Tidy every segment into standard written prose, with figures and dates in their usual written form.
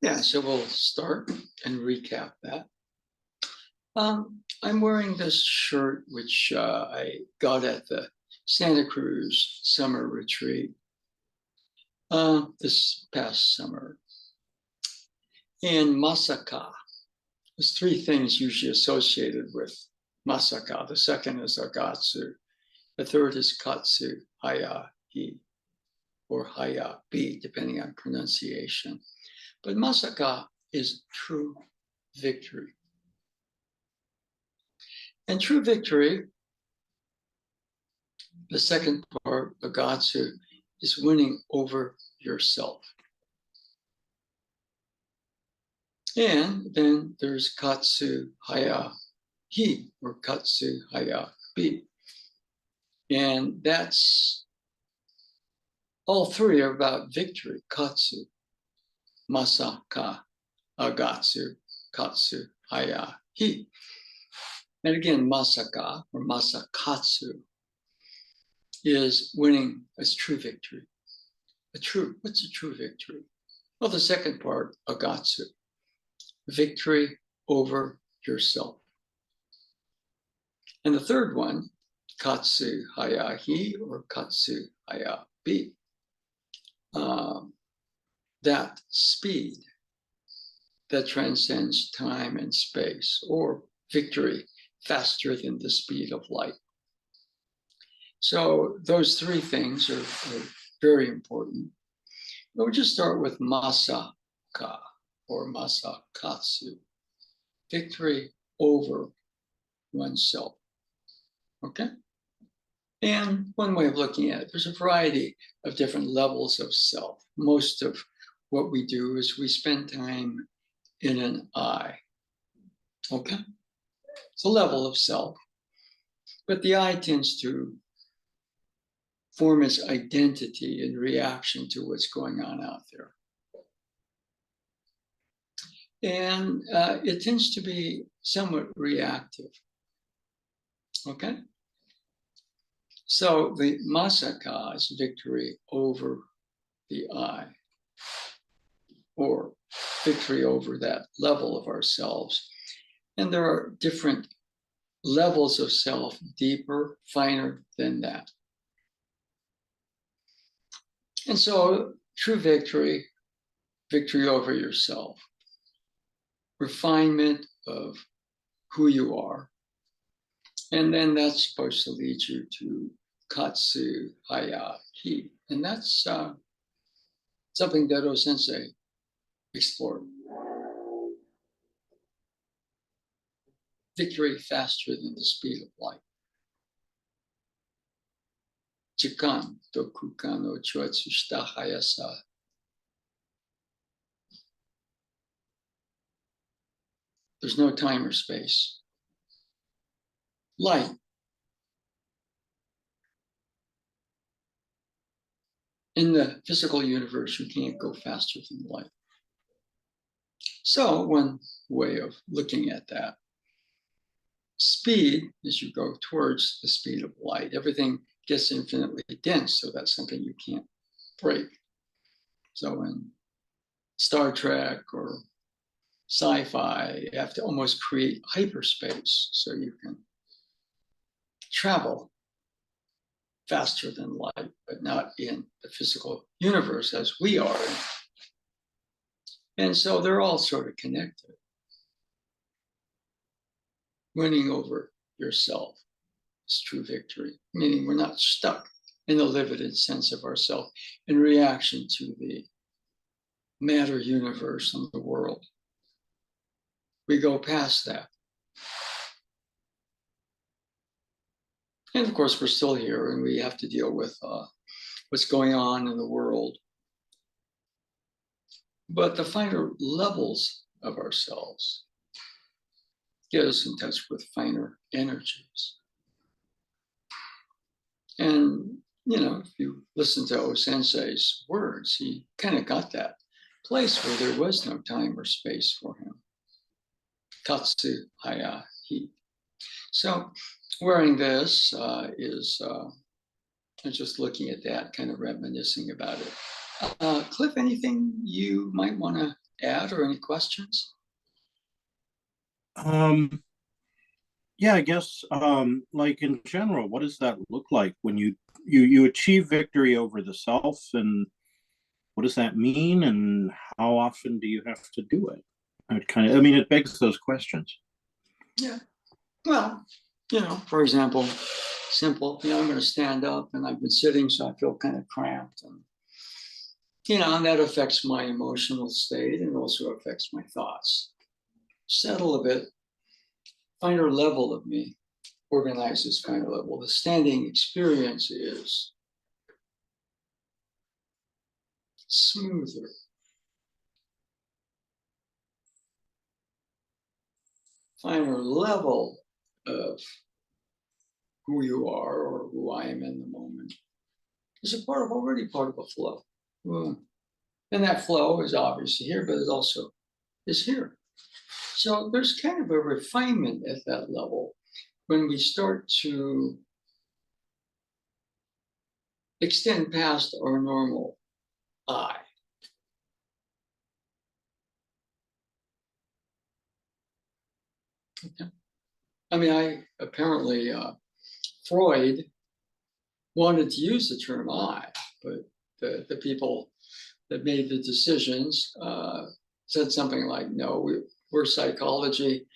Yeah, so we'll start and recap that. I'm wearing this shirt, which I got at the Santa Cruz summer retreat this past summer. And masaka, there's three things usually associated with masaka. The second is agatsu. The third is katsu, haya-hi, or haya-bi, depending on pronunciation. But masaka is true victory. And true victory, the second part, agatsu, is winning over yourself. And then there's katsu haya hi, or katsu haya bi. And that's all three are about victory. Katsu, masaka, agatsu, katsu haya hi. And again, masaka or masakatsu is winning as true victory. What's a true victory? Well, the second part, agatsu, victory over yourself. And the third one, katsu haya hi, or katsu haya bi, that speed that transcends time and space, or victory faster than the speed of light. So those three things are very important. But we'll just start with masaka or masakatsu, victory over oneself. Okay? And one way of looking at it, there's a variety of different levels of self. Most of what we do is we spend time in an I. Okay? It's a level of self. But the I tends to form its identity in reaction to what's going on out there. And it tends to be somewhat reactive. Okay? So the masaka is victory over the I, or victory over that level of ourselves. And there are different levels of self, deeper, finer than that. And so true victory, victory over yourself, refinement of who you are. And then that's supposed to lead you to katsu haya hi. And that's something that O-sensei explored. Victory faster than the speed of light. Jikan to kukan no choitsu shita hayasa. There's no time or space. Light. In the physical universe, you can't go faster than light. So one way of looking at that, speed, as you go towards the speed of light, everything gets infinitely dense, so that's something you can't break. So in Star Trek or sci-fi, you have to almost create hyperspace so you can travel faster than light, but not in the physical universe as we are. And so they're all sort of connected. Winning over yourself is true victory, meaning we're not stuck in the limited sense of ourself in reaction to the matter universe and the world. We go past that. And of course, we're still here and we have to deal with what's going on in the world. But the finer levels of ourselves get us in touch with finer energies. And, you know, if you listen to O-sensei's words, he kind of got that place where there was no time or space for him. Katsu haya hi. So wearing this is just looking at that, kind of reminiscing about it. Cliff, anything you might want to add or any questions? Um, yeah, I guess like in general, what does that look like when you achieve victory over the self, and what does that mean, and how often do you have to do it? I mean, it begs those questions. Yeah. Well, for example, simple, I'm going to stand up and I've been sitting, so I feel kind of cramped. And that affects my emotional state and also affects my thoughts. Settle a bit, finer level of me, organize this finer level. The standing experience is smoother, finer level of who you are or who I am in the moment is already part of a flow. Well, and that flow is obviously here, but it also is here. So there's kind of a refinement at that level when we start to extend past our normal I. Okay. I mean, I apparently Freud wanted to use the term I, but the people that made the decisions said something like, no, we're psychology.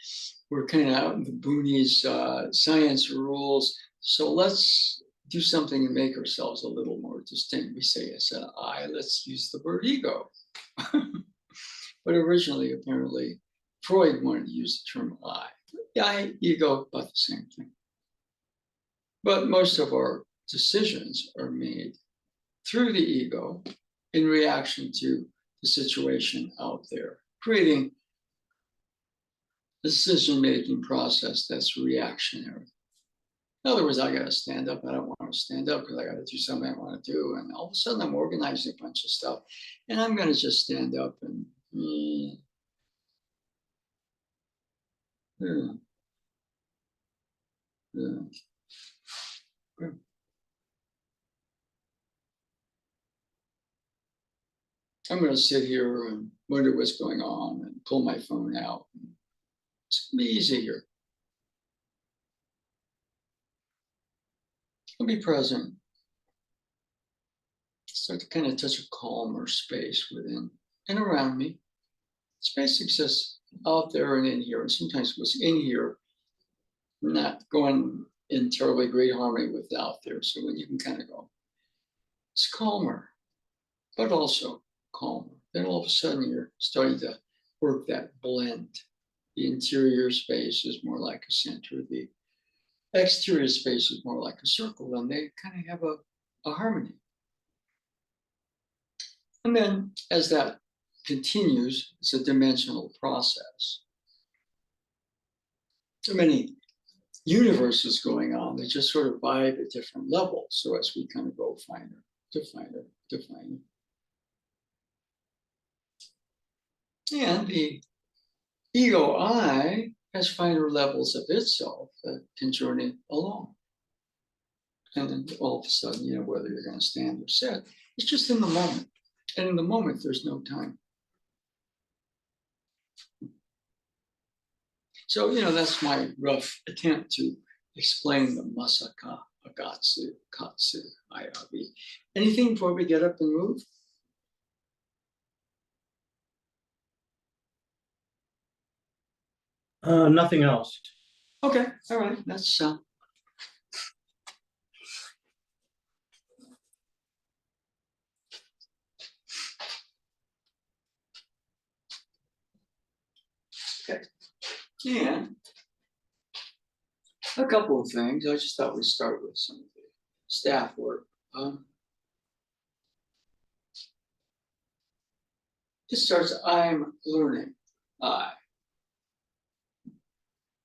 We're kind of out in the boonies, science rules. So let's do something to make ourselves a little more distinct. We say it's an I, let's use the word ego. But originally, apparently, Freud wanted to use the term I. I, ego, about the same thing. But most of our decisions are made through the ego in reaction to the situation out there, creating a decision-making process that's reactionary. In other words, I got to stand up. I don't want to stand up because I got to do something I want to do. And all of a sudden, I'm organizing a bunch of stuff. And I'm going to just stand up and, yeah, yeah. I'm going to sit here and wonder what's going on and pull my phone out. It's going to be easy here. I'll be present. Start to kind of touch a calmer space within and around me. Space exists out there and in here. And sometimes what's in here, not going in terribly great harmony with out there. So when you can kind of go, it's calmer, but also calmer. Then all of a sudden you're starting to work that blend. The interior space is more like a center. The exterior space is more like a circle, and they kind of have a harmony. And then as that continues, it's a dimensional process. So many universes going on that just sort of vibe at different levels. So as we kind of go finer to finer to finer. And the ego I has finer levels of itself that can journey along. And then all of a sudden, whether you're going to stand or sit, it's just in the moment. And in the moment, there's no time. So, that's my rough attempt to explain the Masaka, Agatsu, Katsu, Ayabi. Anything before we get up and move? Nothing else. Okay, all right. That's okay. And a couple of things. I just thought we'd start with some of the staff work. It starts, I'm learning. I.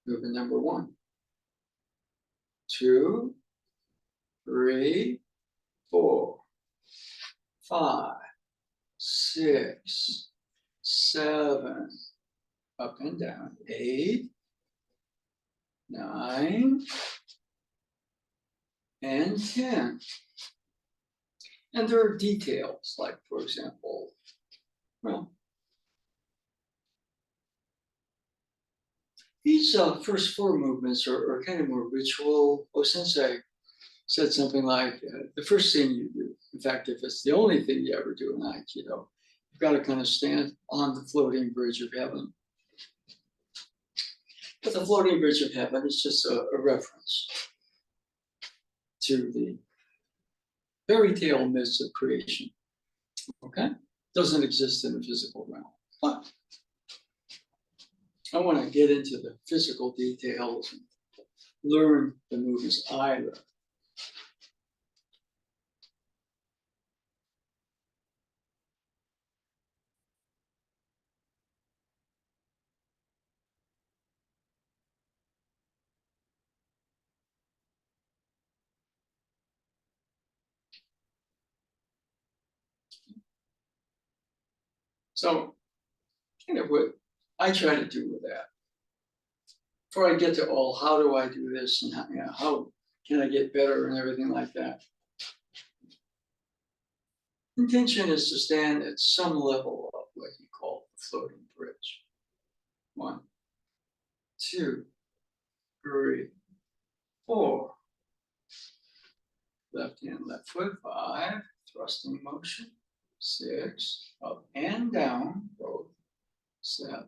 Movement number 1. 2, 3, 4, 5, 6, 7, up and down, 8, 9, and 10. And there are details, like, for example, well, these first four movements are kind of more ritual. Sensei said something like, the first thing you do, in fact, if it's the only thing you ever do in Aikido, you've got to kind of stand on the floating bridge of heaven. But the floating bridge of heaven is just a reference to the fairy tale myths of creation. Okay? Doesn't exist in the physical realm. But I want to get into the physical details and learn the movements I learned. So, kind of what I try to do with that. Before I get to how do I do this and how can I get better and everything like that. Intention is to stand at some level of what you call the floating bridge. 1, 2, 3, 4. Left hand, left foot. 5, thrusting motion. 6, up and down, both. 7,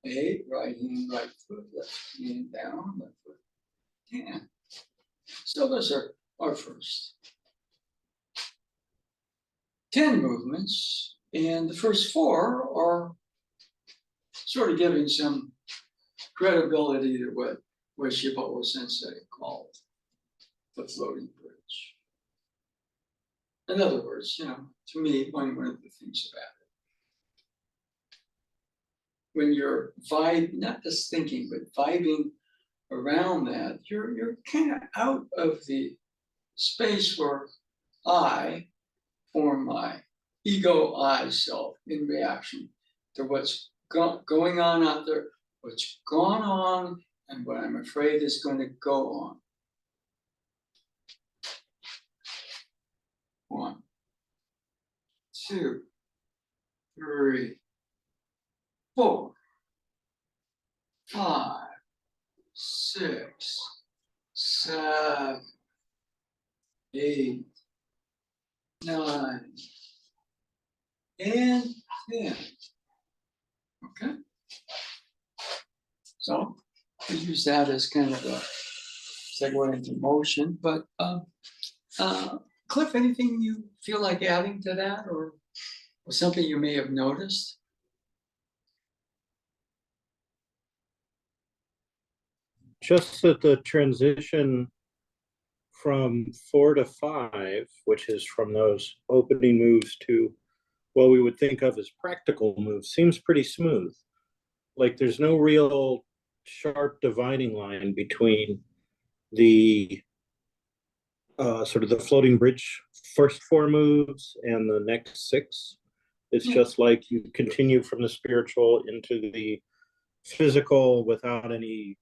8, right hand, right foot, left hand down, left foot, 10. So those are our first 10 movements, and the first 4 are sort of giving some credibility to what Shibuya Sensei called the floating bridge. In other words, to me, one of the things about it, when you're not just thinking, but vibing around that, you're kind of out of the space where I form my ego I self in reaction to what's going on out there, what's gone on, and what I'm afraid is going to go on. 1, 2, 3, 4, 5, 6, 7, 8, 9, and 10. Okay? So I use that as kind of a segue into motion. But Cliff, anything you feel like adding to that, or something you may have noticed? Just that the transition from 4 to 5, which is from those opening moves to what we would think of as practical moves, seems pretty smooth. Like there's no real sharp dividing line between the sort of the floating bridge first 4 moves and the next 6. It's just like you continue from the spiritual into the physical without any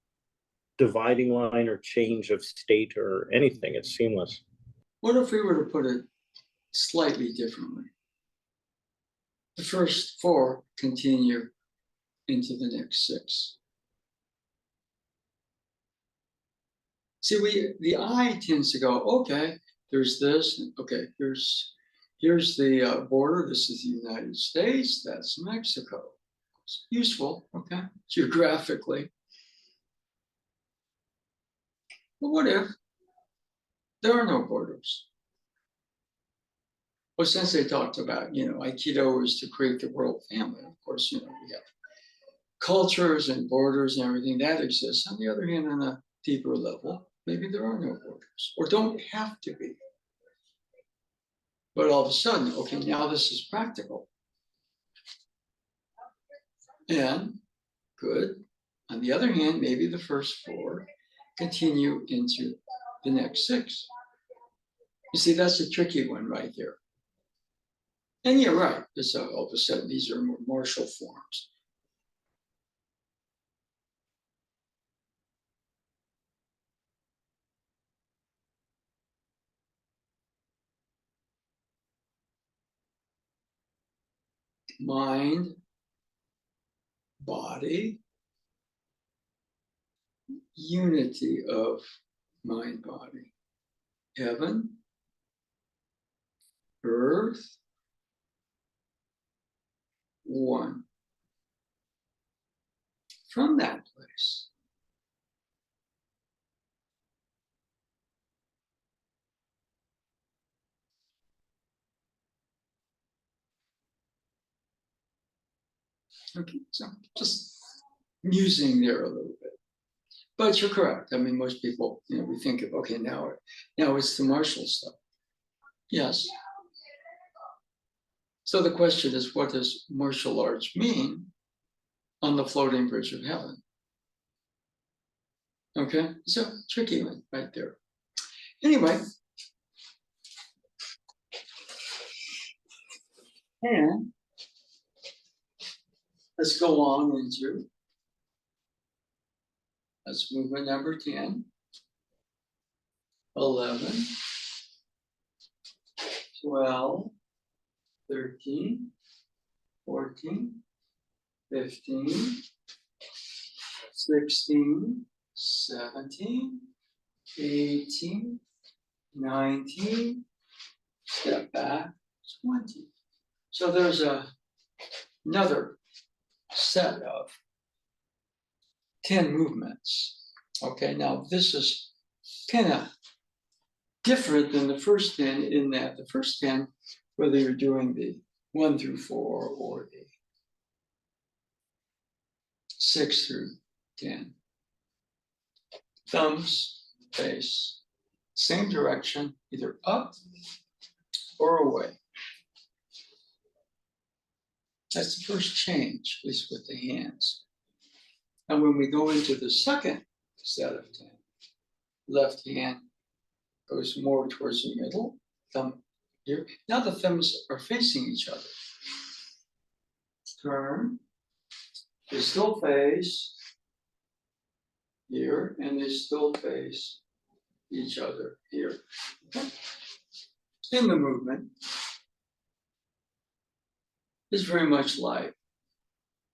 dividing line or change of state or anything. It's seamless. What if we were to put it slightly differently? The first 4 continue into the next 6. See, the eye tends to go, okay, there's this, okay, here's the border, this is the United States, that's Mexico. It's useful, okay, geographically. But what if there are no borders? Well, since they talked about, Aikido is to create the world family, of course, we have cultures and borders and everything that exists. On the other hand, on a deeper level, maybe there are no borders or don't have to be. But all of a sudden, okay, now this is practical. And good. On the other hand, maybe the first 4 continue into the next 6. You see, that's a tricky one right there. And you're right. So all of a sudden, these are more martial forms. Mind, body, unity of mind body. Heaven, earth, one. From that place, okay, so just musing there a little bit. But you're correct. I mean, most people, we think of, okay, now it's the martial stuff. Yes. So the question is, what does martial arts mean on the floating bridge of heaven? Okay, so tricky one right there. Anyway, and let's go on into, that's movement number 10, 11, 12, 13, 14, 15, 16, 17, 18, 19, step back, 20. So there's another set of 10 movements. Okay, now this is kind of different than the first 10 in that the first 10, whether you're doing the 1 through 4 or the 6 through 10, thumbs face same direction, either up or away. That's the first change, at least with the hands. And when we go into the second set of 10, left hand goes more towards the middle, thumb here. Now the thumbs are facing each other. Turn, they still face here, and they still face each other here. Okay? In the movement is very much like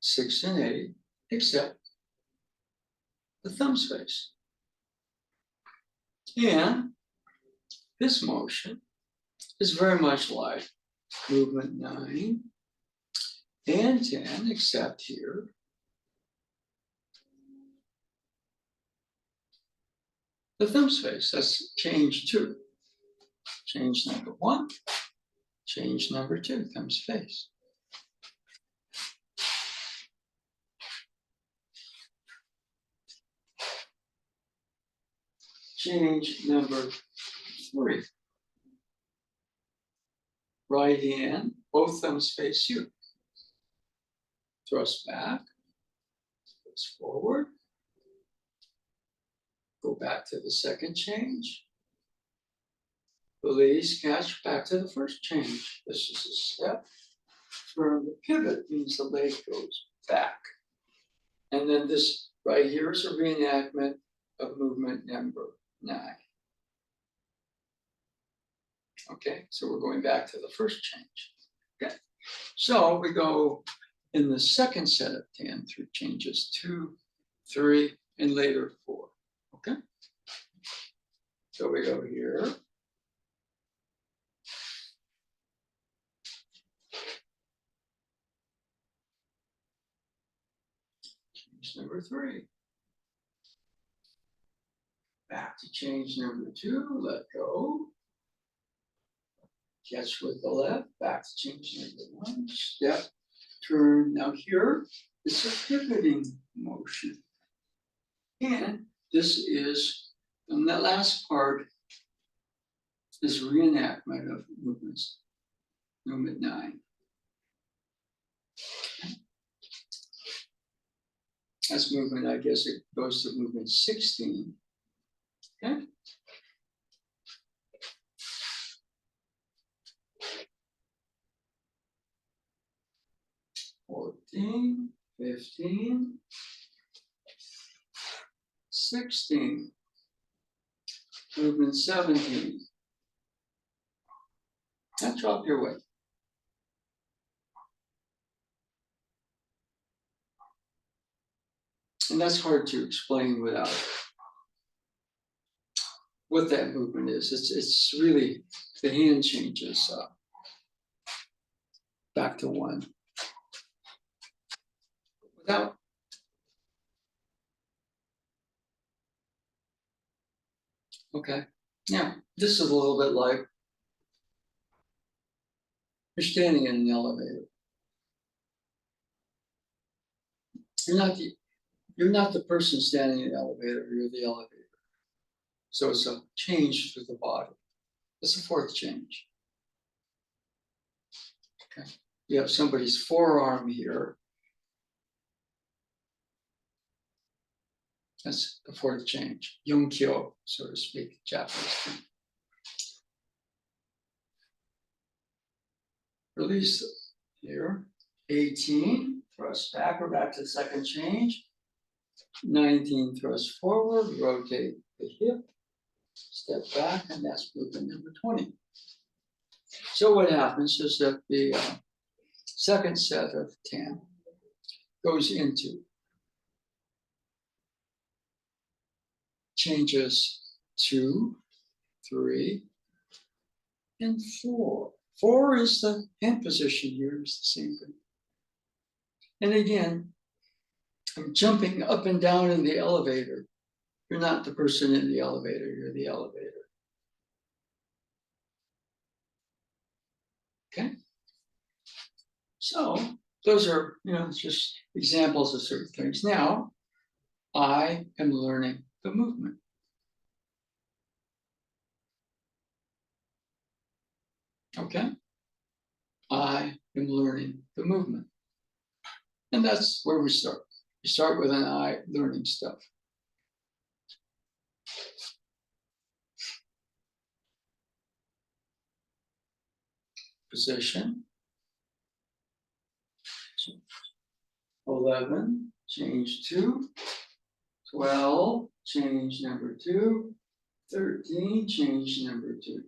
6 and 8, except the thumbs face. And this motion is very much like movement 9 and 10, except here. The thumbs face, that's change 2. Change number 1, change number 2, thumbs face. Change number 3. Right hand, both thumbs face you. Thrust back, thrust forward. Go back to the second change. Release, catch, back to the first change. This is a step. Turn the pivot means the leg goes back. And then this right here is a reenactment of movement number 9. Okay, so we're going back to the first change. Okay, so we go in the second set of 10 through changes 2, 3, and later 4. Okay, so we go here. Change number 3. Back to change number 2, let go. Catch with the left, back to change number 1, step, turn. Now here, it's a pivoting motion. And this is, and that last part is reenactment of movements, movement 9. That's movement, I guess it goes to movement 16. Okay. (14, 15, 16, movement 17. Now drop your weight. And that's hard to explain without what that movement is. It's really, the hand changes back to 1. Without okay, now this is a little bit like you're standing in an elevator. You're not the person standing in the elevator, you're the elevator. So it's a change through the body. It's a 4th change. Okay. You have somebody's forearm here. That's the 4th change. Yunkyo, so to speak, Japanese term. Release here. 18, thrust back, or back to the 2nd change. 19, thrust forward, rotate the hip, step back, and that's movement number 20. So what happens is that the second set of 10 goes into changes 2, 3, and 4. 4 is the hand position here, is the same thing. And again, I'm jumping up and down in the elevator. You're not the person in the elevator, you're the elevator. Okay? So those are, just examples of certain things. Now, I am learning the movement. Okay? I am learning the movement. And that's where we start. We start with an I learning stuff. Position. 11, change 2. 12, change number 2. 13, change number 2.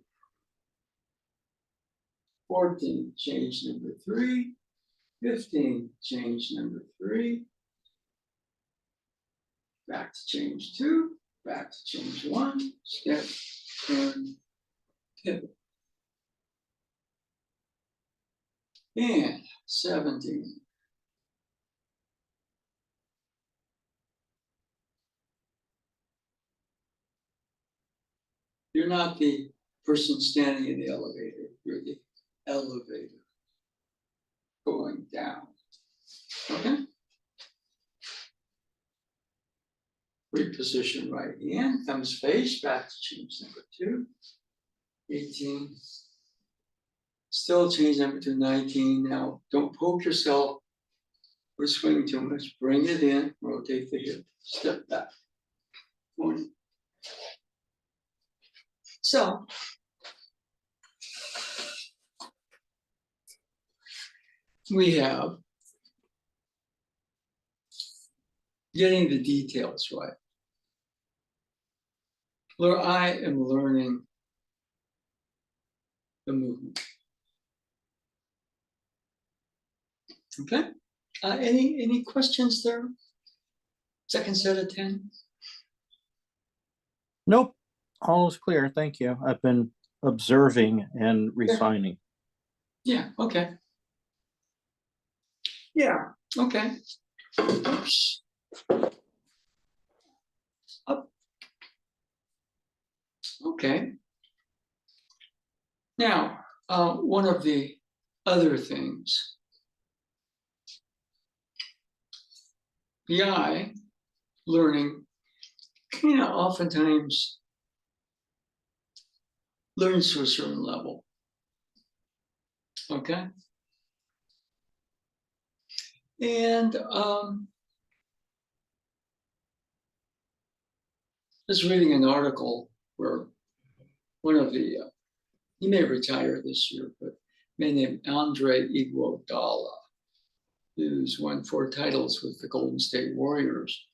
14, change number 3. 15, change number 3. Back to change 2. Back to change 1. Step, turn, pivot. And 17. You're not the person standing in the elevator. You're the elevator going down. Okay? Reposition right hand, thumbs face, back to change number 2. 18. Still change number 2, 19. Now, don't poke yourself or swing too much. Bring it in, rotate the hip, step back. 20. So, we have getting the details right. Where I am learning the movement. Okay? Any questions there? Second set of 10? Nope. All is clear. Thank you. I've been observing and refining. Yeah, okay. Yeah, okay. Oops. Up. Okay. Now, one of the other things, the eye learning oftentimes learns to a certain level. Okay. And I was reading an article where one of the, he may retire this year, but a man named Andre Iguodala, who's won 4 titles with the Golden State Warriors.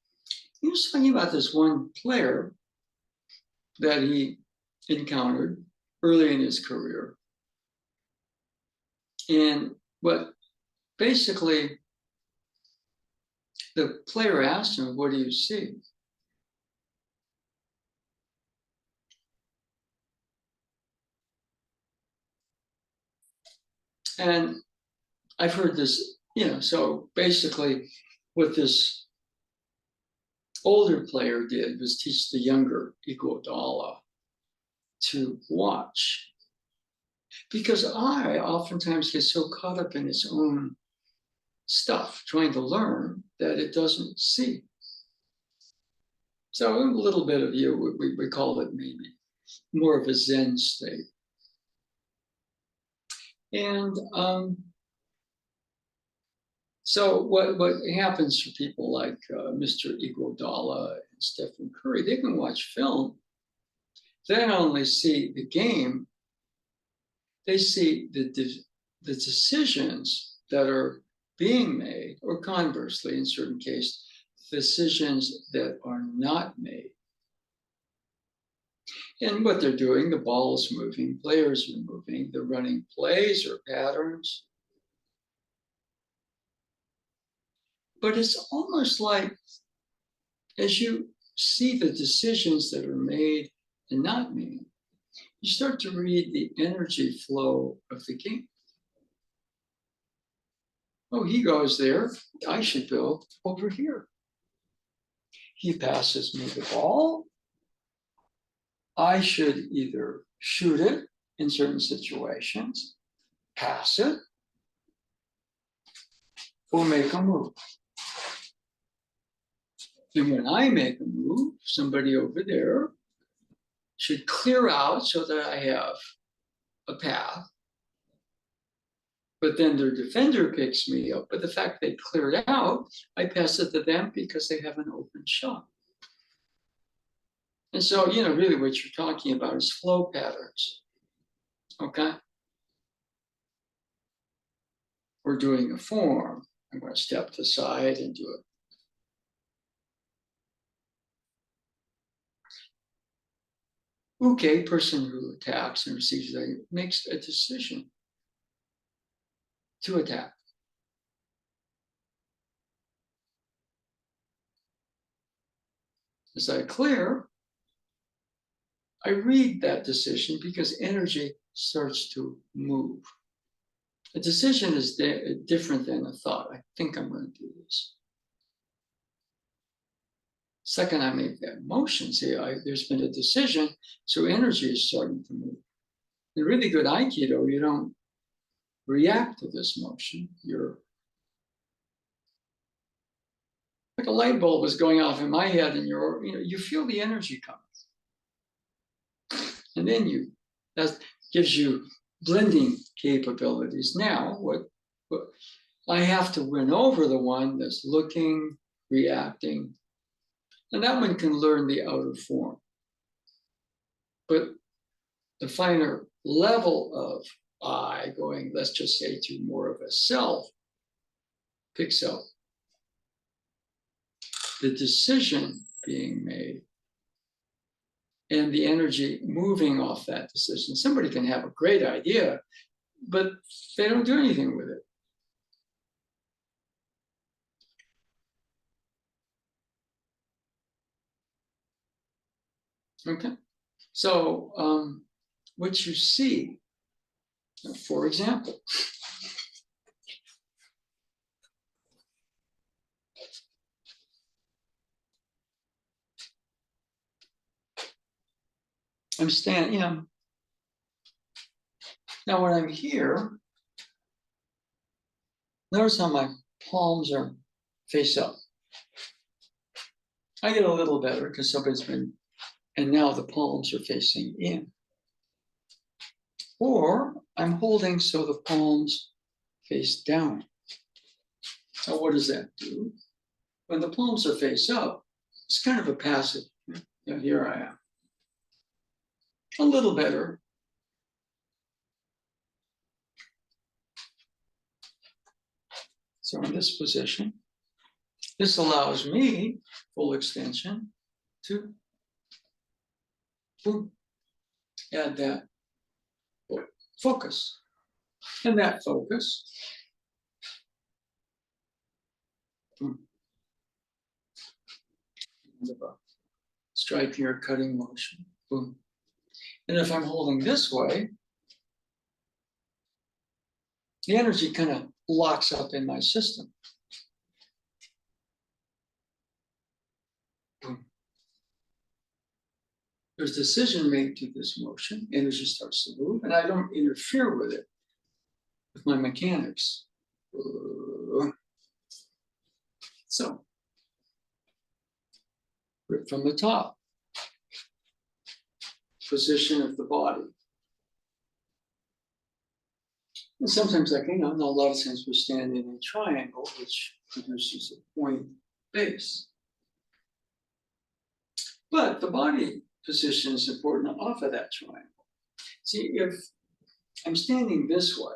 He was talking about this one player that he encountered early in his career. And what basically the player asked him, what do you see? And I've heard this, so basically what this older player did was teach the younger Iguodala to watch. Because I oftentimes get so caught up in its own stuff, trying to learn, that it doesn't see. So a little bit of you, we call it maybe more of a Zen state. And so what happens for people like Mr. Iguodala and Stephen Curry, they can watch film. They not only see the game, they see the decisions that are being made, or conversely, in certain cases, decisions that are not made. And what they're doing, the ball is moving, players are moving, they're running plays or patterns. But it's almost like as you see the decisions that are made and not made, you start to read the energy flow of the game. Oh, he goes there, I should go over here. He passes me the ball. I should either shoot it in certain situations, pass it, or make a move. And when I make a move, somebody over there should clear out so that I have a path. But then their defender picks me up. But the fact they cleared out, I pass it to them because they have an open shot. And so, really what you're talking about is flow patterns. Okay? We're doing a form. I'm going to step to the side and do it. Okay, person who attacks and receives that makes a decision to attack. As I clear, I read that decision because energy starts to move. A decision is different than a thought. I think I'm going to do this. Second, I make that motion. See, there's been a decision, so energy is starting to move. In really good Aikido, you don't react to this motion. You're like a light bulb is going off in my head, and you feel the energy coming, and then that gives you blending capabilities. Now, what I have to win over the one that's looking, reacting, and that one can learn the outer form. But the finer level of I going, let's just say, to more of a self, picks up the decision being made and the energy moving off that decision. Somebody can have a great idea, but they don't do anything with it. Okay, so what you see, for example, I'm standing, now when I'm here, notice how my palms are face up. I get a little better because somebody's been, and now the palms are facing in. Or I'm holding so the palms face down. So what does that do? When the palms are face up, it's kind of a passive. Here I am. A little better. So in this position, this allows me full extension to add that focus. And that focus strike here, cutting motion. Boom. And if I'm holding this way, the energy kind of locks up in my system. There's decision made to this motion, energy starts to move, and I don't interfere with it with my mechanics. So, rip from the top, position of the body. And sometimes, like, a lot of times we're standing in a triangle, which produces a point base. But the body position is important off of that triangle. See, if I'm standing this way,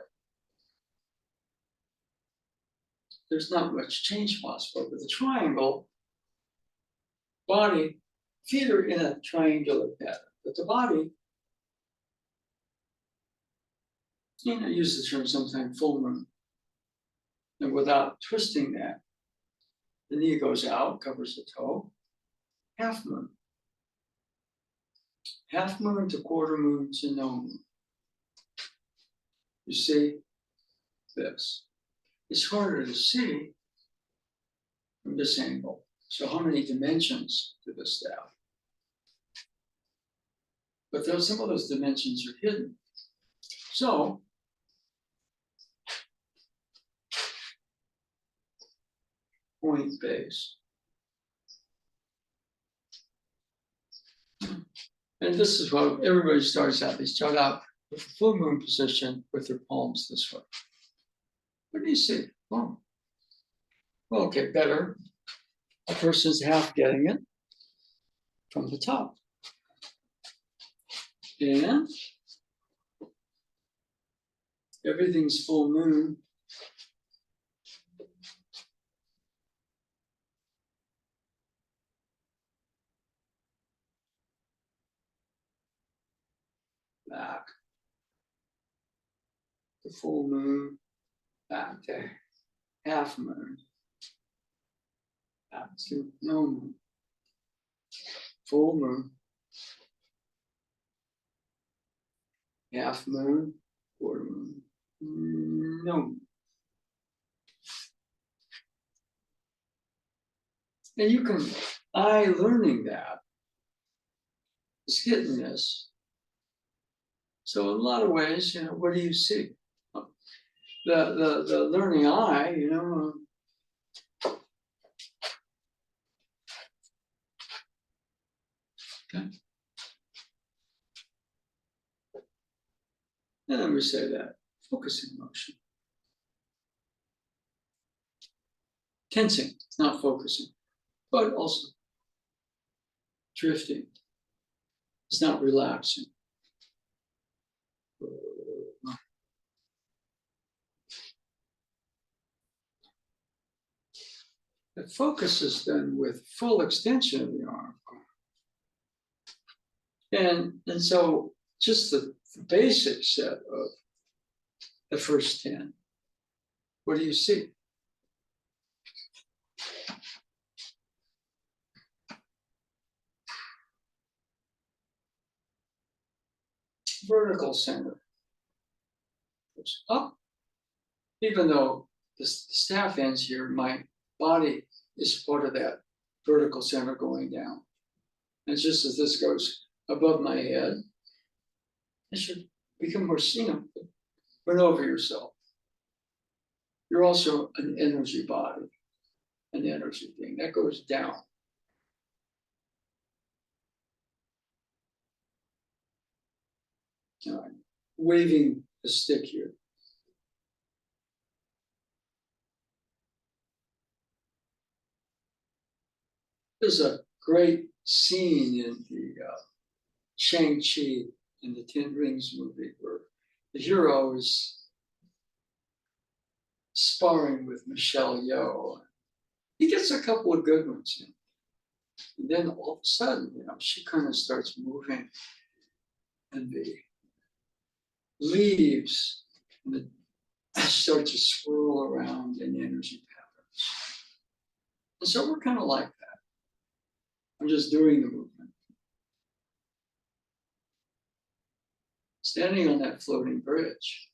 there's not much change possible. With the triangle, body, feet are in a triangular pattern, but the body, I use the term sometimes full moon. And without twisting that, the knee goes out, covers the toe, half moon. Half moon to quarter moon to no moon. You see this. It's harder to see from this angle. So how many dimensions to this staff? But some of those dimensions are hidden. So point base. And this is what everybody starts out. They start out with the full moon position with their palms this way. What do you see? Oh. Well, okay, better. A person's half getting it from the top. And everything's full moon. Back. The full moon. Back to half moon. Back to no moon. Full moon. Half moon. Quarter moon. No moon. And you can, learning that is hitting this. So in a lot of ways, what do you see? The learning eye, okay. And then we say that focusing motion. Tensing, it's not focusing, but also drifting. It's not relaxing. The focus is then with full extension of the arm. And so just the basic set of the first 10, what do you see? Vertical center goes up, even though the staff ends here, my body is part of that vertical center going down. And just as this goes above my head, it should become more seen. Run over yourself. You're also an energy body, an energy thing that goes down. Waving the stick here. There's a great scene in the Shang-Chi in the Ten Rings movie where the hero is sparring with Michelle Yeoh. He gets a couple of good ones. And then all of a sudden, she kind of starts moving and the leaves start to swirl around in energy patterns. And so we're kind of like that. I'm just doing the movement. Standing on that floating bridge.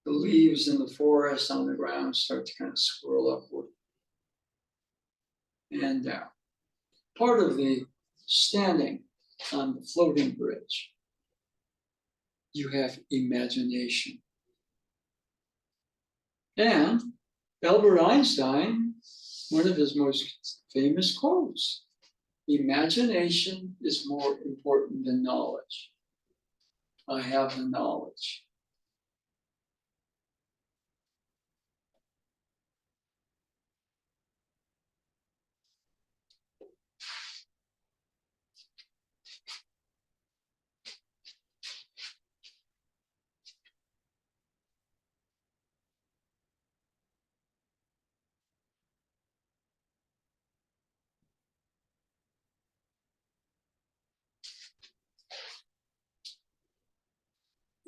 the leaves in the forest on the ground start to kind of swirl upward and down. Part of the standing on the floating bridge, you have imagination. And Albert Einstein, one of his most famous quotes, imagination is more important than knowledge. I have the knowledge.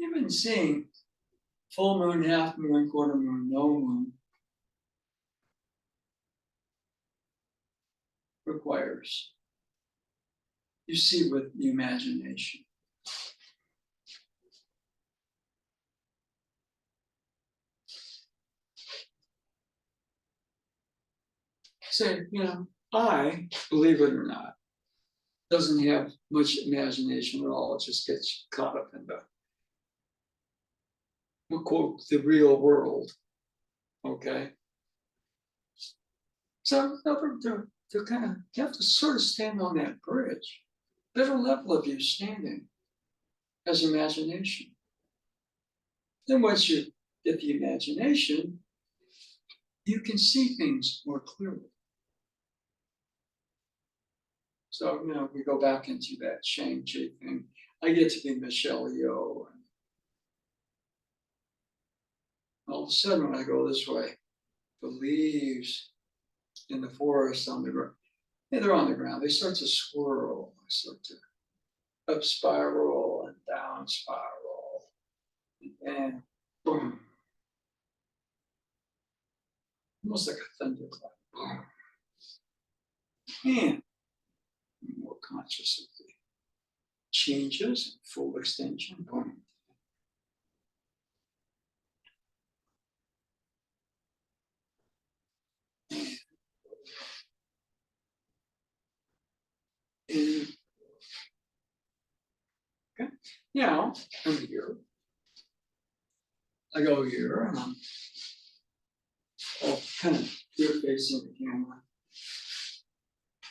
You've been seeing full moon, half moon, quarter moon, no moon requires. You see with the imagination. Say, I, believe it or not, doesn't have much imagination at all. It just gets caught up in the, we'll quote, the real world. Okay. So to kind of, you have to sort of stand on that bridge. Better level of you standing as imagination. Then once you get the imagination, you can see things more clearly. So, we go back into that Shang-Chi thing. I get to be Michelle Yeoh. And all of a sudden, when I go this way, the leaves in the forest on the ground, they're on the ground. They start to swirl. They start to up spiral and down spiral. And boom. Almost like a thunderclap. Boom. And I'm more conscious of the changes, full extension. Boom. And, okay. Now I'm here. I go here and I'm kind of here facing the camera.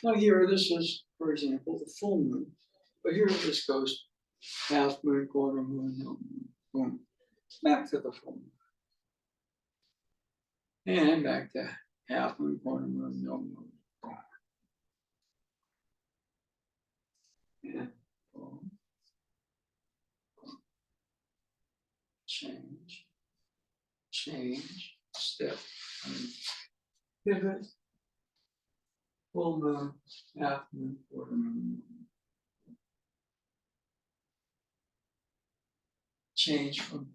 Now here, this is, for example, the full moon. But here this goes half moon, quarter moon, no moon, boom. Back to the full moon. And back to half moon, quarter moon, no moon, boom. And boom. Change, step, pivot, full moon, half moon, quarter moon. Change from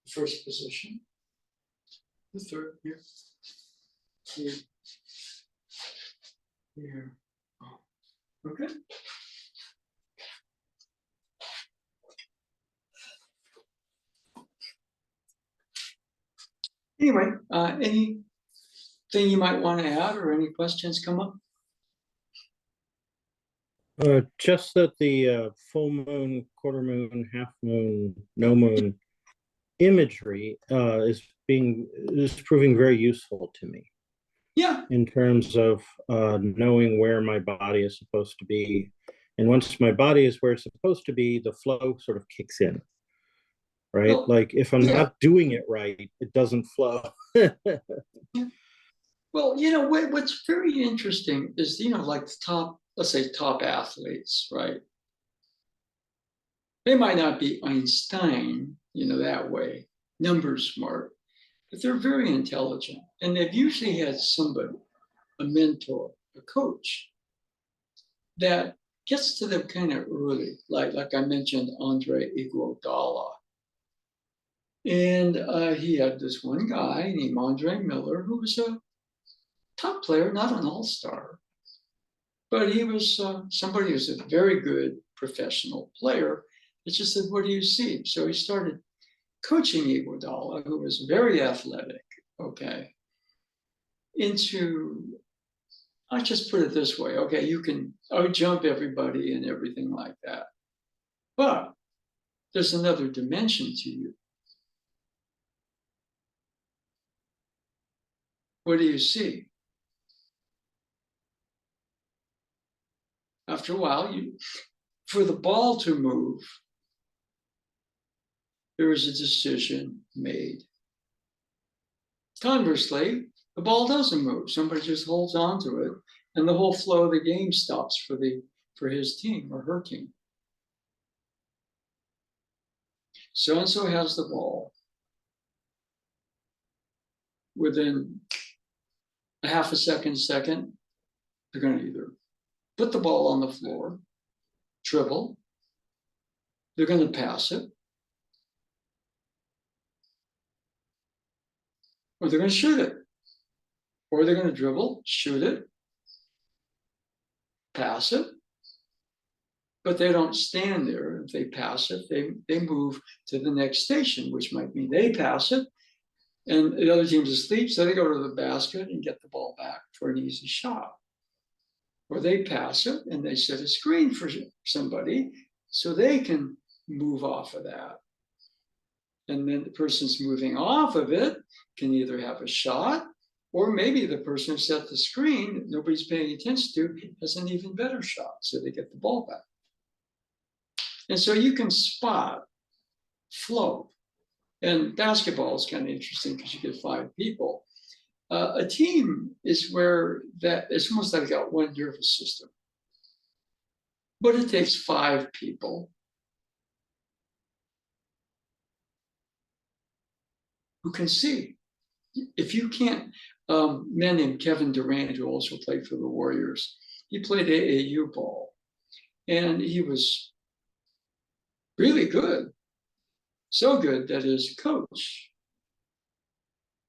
the first position, the third here, here, here. Okay. Anyway, anything you might want to add or any questions come up? Just that the full moon, quarter moon, half moon, no moon imagery is proving very useful to me. Yeah. In terms of knowing where my body is supposed to be. And once my body is where it's supposed to be, the flow sort of kicks in. Right? Well, like if I'm not doing it right, it doesn't flow. Yeah. Well, what's very interesting is, like the top, let's say top athletes, right? They might not be Einstein, that way, number smart, but they're very intelligent. And they've usually had somebody, a mentor, a coach, that gets to them kind of early, like I mentioned, Andre Iguodala. And he had this one guy named Andre Miller, who was a top player, not an all-star, but he was somebody who was a very good professional player. It just said, what do you see? So he started coaching Iguodala, who was very athletic, okay, into, I just put it this way, okay, you can outjump everybody and everything like that, but there's another dimension to you. What do you see? After a while, for the ball to move, there is a decision made. Conversely, the ball doesn't move. Somebody just holds on to it, and the whole flow of the game stops for his team or her team. So-and-so has the ball. Within a half a second, they're going to either put the ball on the floor, dribble, they're going to pass it, or they're going to shoot it. Or they're going to dribble, shoot it, pass it, but they don't stand there. If they pass it, they move to the next station, which might mean they pass it, and the other team's asleep, so they go to the basket and get the ball back for an easy shot. Or they pass it and they set a screen for somebody so they can move off of that. And then the person's moving off of it can either have a shot, or maybe the person who set the screen that nobody's paying attention to has an even better shot, so they get the ball back. And so you can spot flow. And basketball is kind of interesting because you get 5 people. A team is where that it's almost like got one nervous system. But it takes 5 people who can see. If you can't, man named Kevin Durant, who also played for the Warriors, he played AAU ball, and he was really good. So good that his coach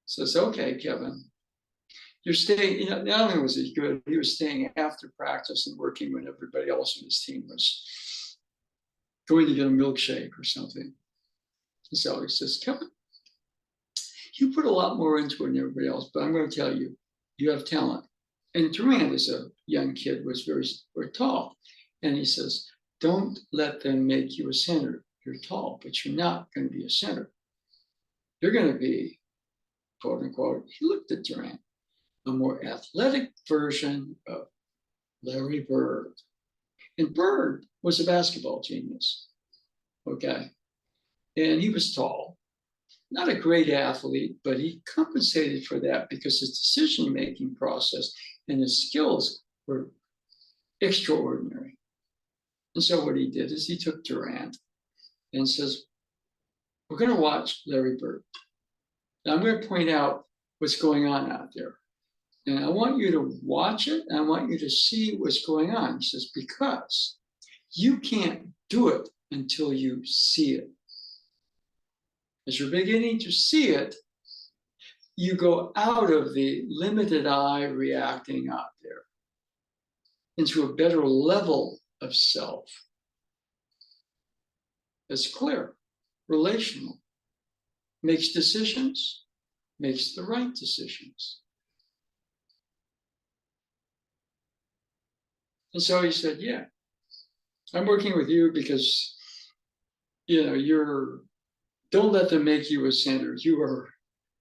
says, okay, Kevin, you're staying, not only was he good, he was staying after practice and working when everybody else in his team was going to get a milkshake or something. And so he says, Kevin, you put a lot more into it than everybody else, but I'm going to tell you, you have talent. And Durant, as a young kid, was very tall. And he says, don't let them make you a center. You're tall, but you're not going to be a center. You're going to be, quote unquote, he looked at Durant, a more athletic version of Larry Bird. And Bird was a basketball genius, okay? And he was tall, not a great athlete, but he compensated for that because his decision-making process and his skills were extraordinary. And so what he did is he took Durant and says, we're going to watch Larry Bird. Now I'm going to point out what's going on out there. And I want you to watch it, and I want you to see what's going on. He says, because you can't do it until you see it. As you're beginning to see it, you go out of the limited eye reacting out there into a better level of self. That's clear, relational, makes decisions, makes the right decisions. And so he said, yeah, I'm working with you because, don't let them make you a center. You are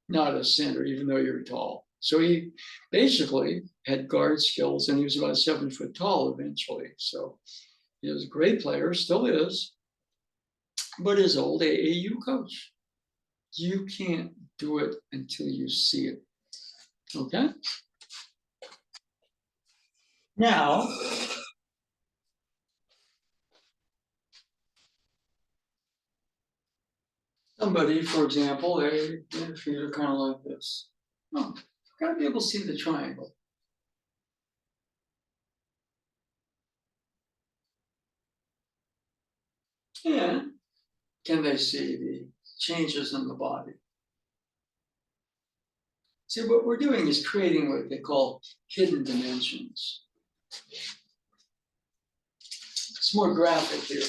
not a center, even though you're tall. So he basically had guard skills, and he was about 7 foot tall eventually. So he was a great player, still is, but his old AAU coach. You can't do it until you see it. Okay? Now, somebody, for example, they feet are kind of like this. Oh, gotta be able to see the triangle. And can they see the changes in the body? See, what we're doing is creating what they call hidden dimensions. It's more graphic here.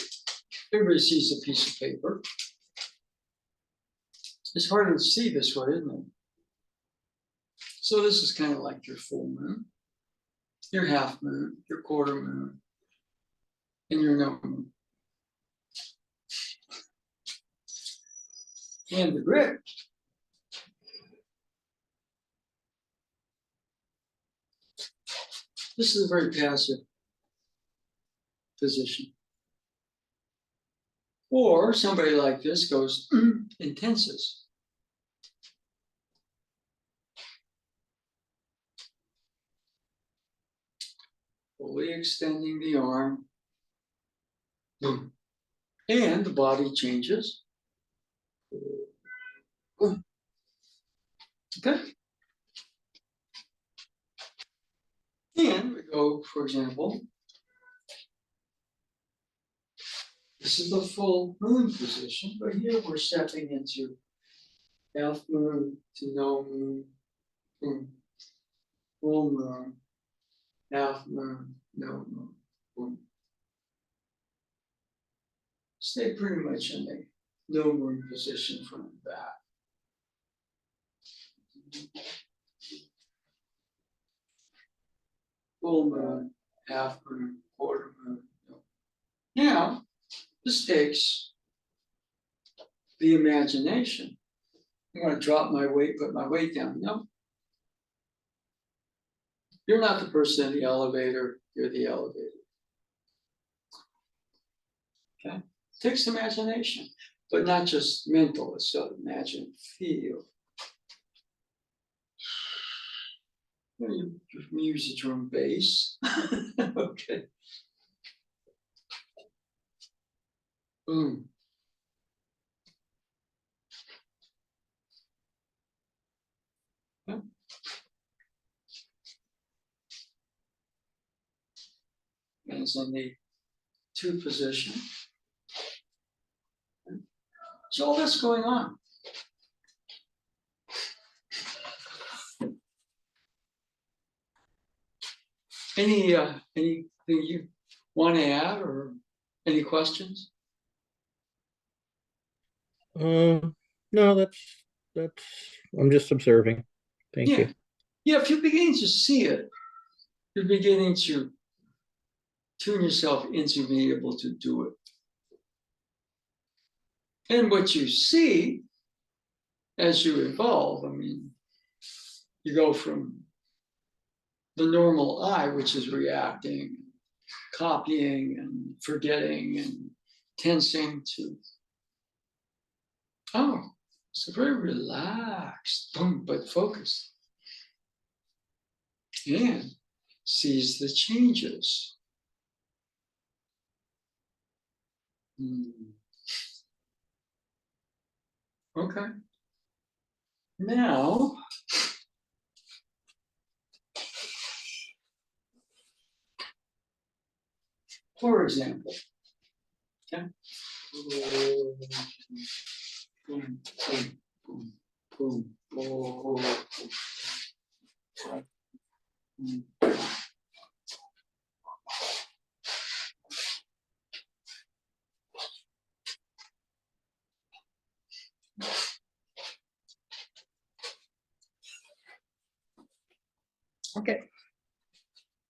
Everybody sees a piece of paper. It's harder to see this way, isn't it? So this is kind of like your full moon, your half moon, your quarter moon, and your no moon. And the grid. This is a very passive position. Or somebody like this goes intenses. Fully extending the arm. And the body changes. Okay. And we go, for example, this is the full moon position, but here we're stepping into half moon to no moon, full moon, half moon, no moon, boom. Stay pretty much in the no moon position from that. Full moon, half moon, quarter moon. No. Now, this takes the imagination. I'm going to drop my weight, put my weight down. No. You're not the person in the elevator, you're the elevator. Okay? It takes imagination, but not just mental, it's so imagine, feel. You use the drum bass. Okay. Boom. Yeah. And it's in the two position. So all that's going on. Anything you want to add or any questions? No, that's I'm just observing. Thank Yeah. you. Yeah, if you're beginning to see it, you're beginning to tune yourself into being able to do it. And what you see as you evolve, I mean, you go from the normal eye, which is reacting, copying, and forgetting, and tensing, to, oh, it's a very relaxed, boom, but focused. And sees the changes. Okay. Now, for example, okay. Boom, boom, boom, boom, boom, boom. Okay.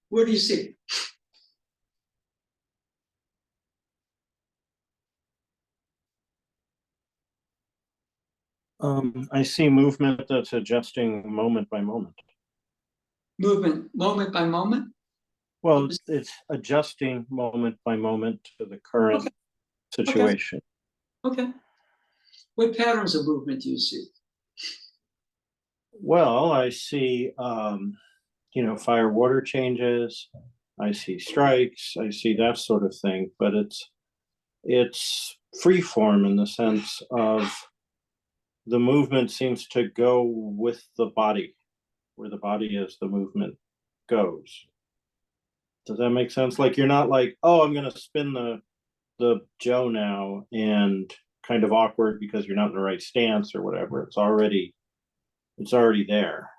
What do you see? I see movement that's adjusting moment by moment. Movement, moment by moment? Well, it's adjusting moment by moment to the current Okay. situation. Okay. What patterns of movement do you see? Well, I see, fire water changes. I see strikes. I see that sort of thing. But it's free form in the sense of the movement seems to go with the body. Where the body is, the movement goes. Does that make sense? Like you're not like, oh, I'm going to spin the Joe now, and kind of awkward because you're not in the right stance or whatever. It's already there.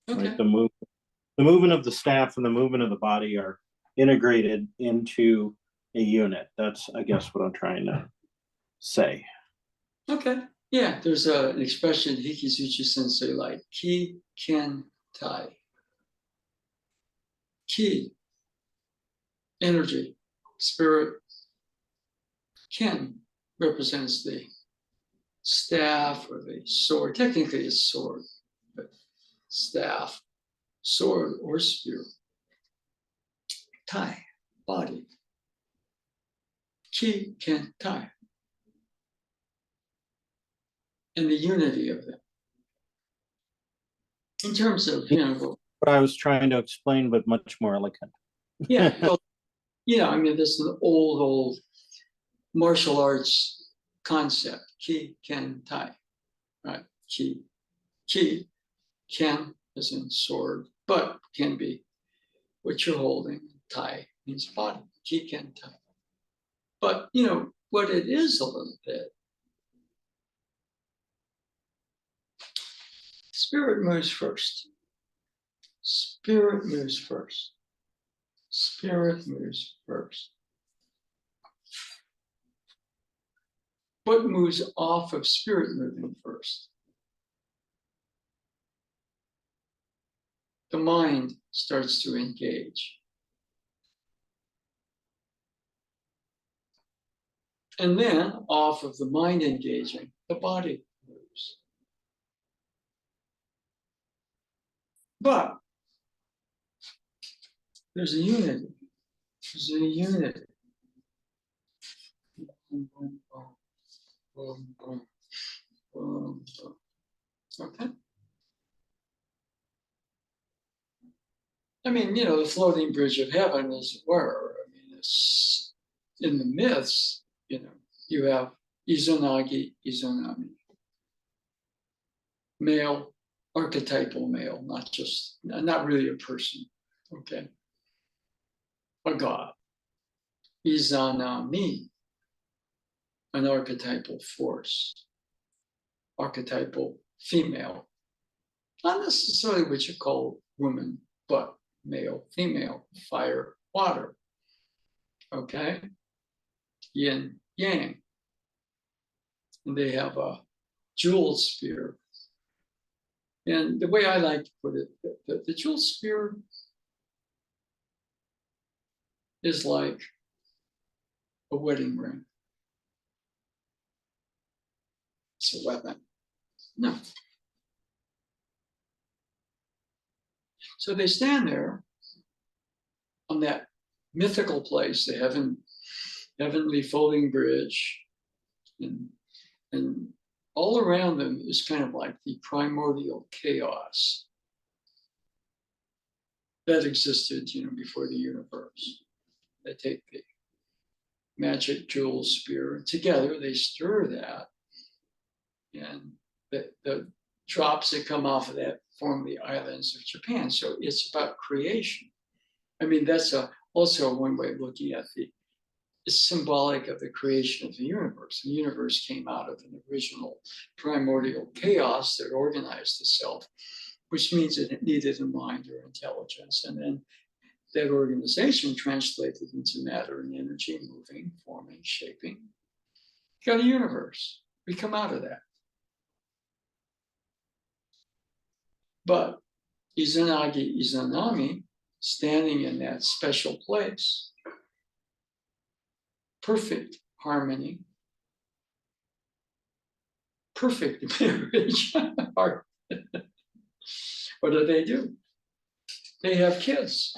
Okay. Right? The movement of the staff and the movement of the body are integrated into a unit. That's, I guess, what I'm trying to say. Okay. Yeah, there's an expression, Hikizuchi Sensei, like ki ken tai. Ki, energy, spirit. Ken represents the staff or the sword. Technically, it's sword, but staff, sword, or spear. Tai, body. Ki ken tai. And the unity of them. In terms of, What I was trying to explain, but much more elegant. yeah, well, I mean, this is an old martial arts concept, ki, ken, tai, right? Ki can as in sword, but can be what you're holding. Tai means body, ki, ken, tai. But, what it is a little bit, spirit moves first. Spirit moves first. Spirit moves first. What moves off of spirit moving first? The mind starts to engage. And then off of the mind engaging, the body moves. But there's a unity. There's a unity. Okay. I mean, the floating bridge of heaven, as it were. I mean, it's in the myths, you have Izanagi, Izanami. Male, archetypal male, not really a person. Okay. A god. Izanami, an archetypal force. Archetypal female. Not necessarily what you call woman, but male, female, fire, water. Okay? Yin, yang. And they have a jewel spear. And the way I like to put it, the jewel spear is like a wedding ring. It's a weapon. No. So they stand there on that mythical place, the heavenly floating bridge, and all around them is kind of like the primordial chaos that existed, before the universe. They take the magic jewel spear, and together they stir that, and the drops that come off of that form the islands of Japan. So it's about creation. I mean, that's also one way of looking at it's symbolic of the creation of the universe. The universe came out of an original primordial chaos that organized itself, which means that it needed a mind or intelligence. And then that organization translated into matter and energy, moving, forming, shaping. You got a universe. We come out of that. But Izanagi, Izanami, standing in that special place, perfect harmony, perfect marriage. What do? They have kids.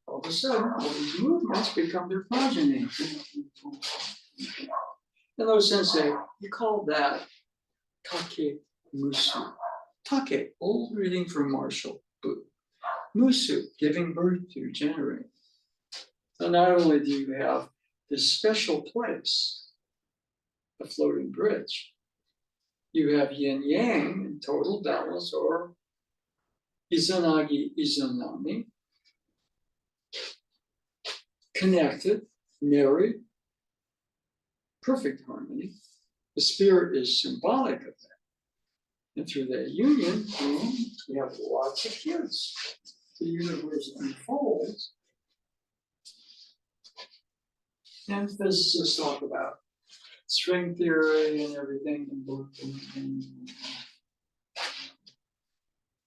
All of a sudden, all these movements become their progeny. Hello, Sensei, you call that take musu. Take, old reading from Marshall. Musu, giving birth to, generate. So not only do you have this special place, the floating bridge, you have yin yang in total balance, or Izanagi, Izanami, connected, married, perfect harmony. The spirit is symbolic of that. And through that union, you have lots of kids. The universe unfolds. And physicists talk about string theory and everything.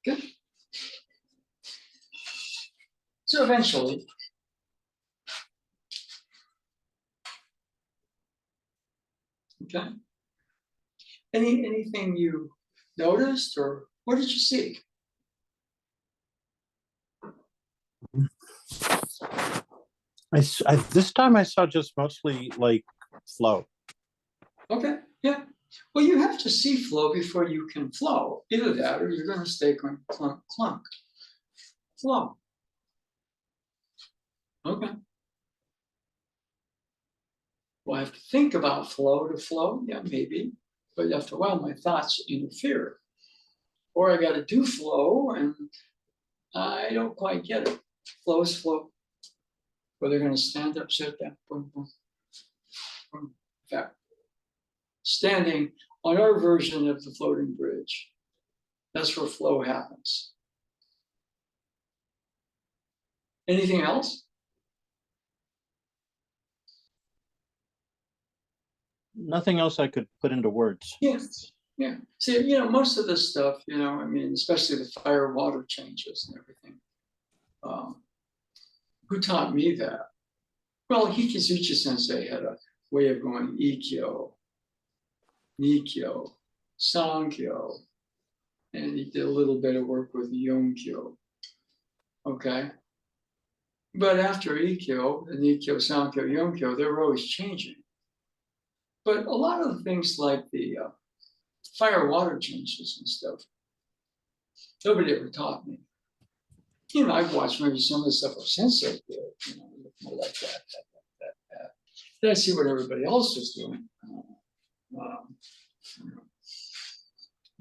Good. So eventually, okay. Anything you noticed, or what did you see? This time I saw just mostly like flow. Okay, yeah. Well, you have to see flow before you can flow. Either that, or you're going to stay going clunk, clunk. Flow. Okay. Well, I have to think about flow to flow. Yeah, maybe. But after a while, my thoughts interfere. Or I got to do flow, and I don't quite get it. Flow is flow. Where they're going to stand up, sit down, boom, boom, boom. In fact, standing on our version of the floating bridge, that's where flow happens. Anything else? Nothing else I could put into words. Yes. Yeah. See, most of this stuff, I mean, especially the fire water changes and everything. Who taught me that? Well, Hikizuchi sensei had a way of going Ikkyo, Nikkyo, Sankyo, and he did a little bit of work with Yonkyo. Okay. But after Ikkyo, and Nikkyo, Sankyo, Yonkyo, they were always changing. But a lot of the things like the fire water changes and stuff, nobody ever taught me. I've watched maybe some of the stuff of sensei did, more like that. Then I see what everybody else is doing.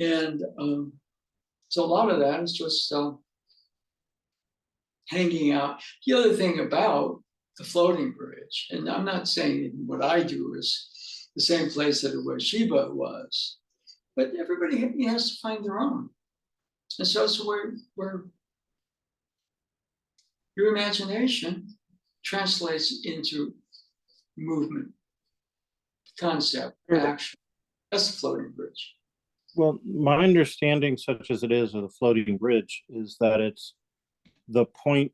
And so a lot of that is just hanging out. The other thing about the floating bridge, and I'm not saying what I do is the same place that Ueshiba was, but everybody has to find their own. And so it's where your imagination translates into movement, concept, action. That's the floating bridge. Well, my understanding, such as it is, of the floating bridge is that it's the point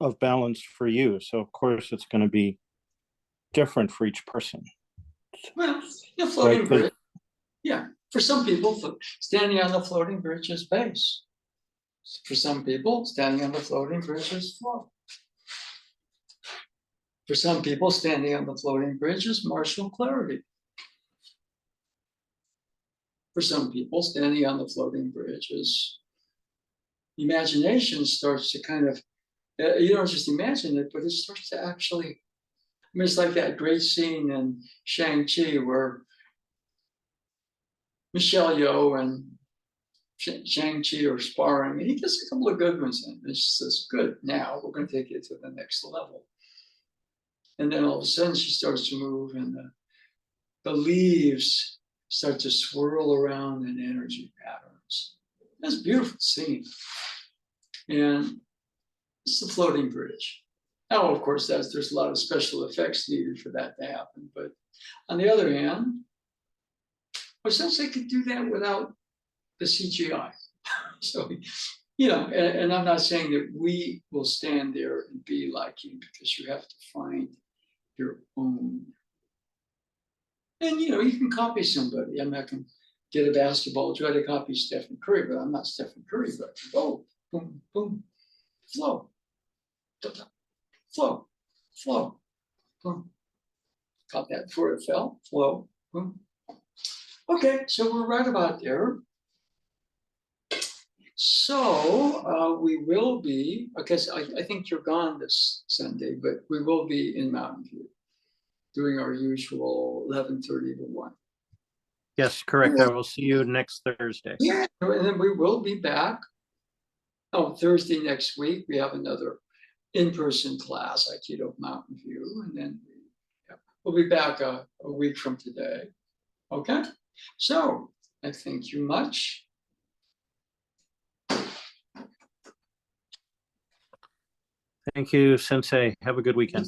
of balance for you. So, of course, it's going to be different for each person. Well, the floating Right, bridge, yeah. For some people, standing on the floating bridge is base. For some people, standing on the floating bridge is flow. For some people, standing on the floating bridge is martial clarity. For some people, standing on the floating bridge is imagination starts to kind of, you don't just imagine it, but it starts to actually, I mean, it's like that great scene in Shang-Chi where Michelle Yeoh and Shang-Chi are sparring, and he gets a couple of good ones in. And she says, good, now we're going to take it to the next level. And then all of a sudden she starts to move, and the leaves start to swirl around in energy patterns. That's a beautiful scene. And it's the floating bridge. Now, of course, there's a lot of special effects needed for that to happen. But on the other hand, well, since they could do that without the CGI. So, and I'm not saying that we will stand there and be like you, because you have to find your own. And, you can copy somebody. I'm not going to get a basketball, try to copy Stephen Curry, but I'm not Stephen Curry, but oh, boom, boom, flow, flow, flow, boom. Caught that before it fell, flow, boom. Okay, so we're right about there. So we will be, because I think you're gone this Sunday, but we will be in Mountain View doing our usual 11:30 to 1. Yes, correct. I will see you next Thursday. Yeah, and then we will be back. Oh, Thursday next week, we have another in-person class, Aikido Mountain View, and then we'll be back a week from today. Okay, so I thank you much. Thank you, Sensei. Have a good weekend.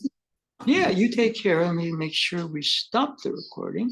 Yeah, you take care. Let me make sure we stop the recording.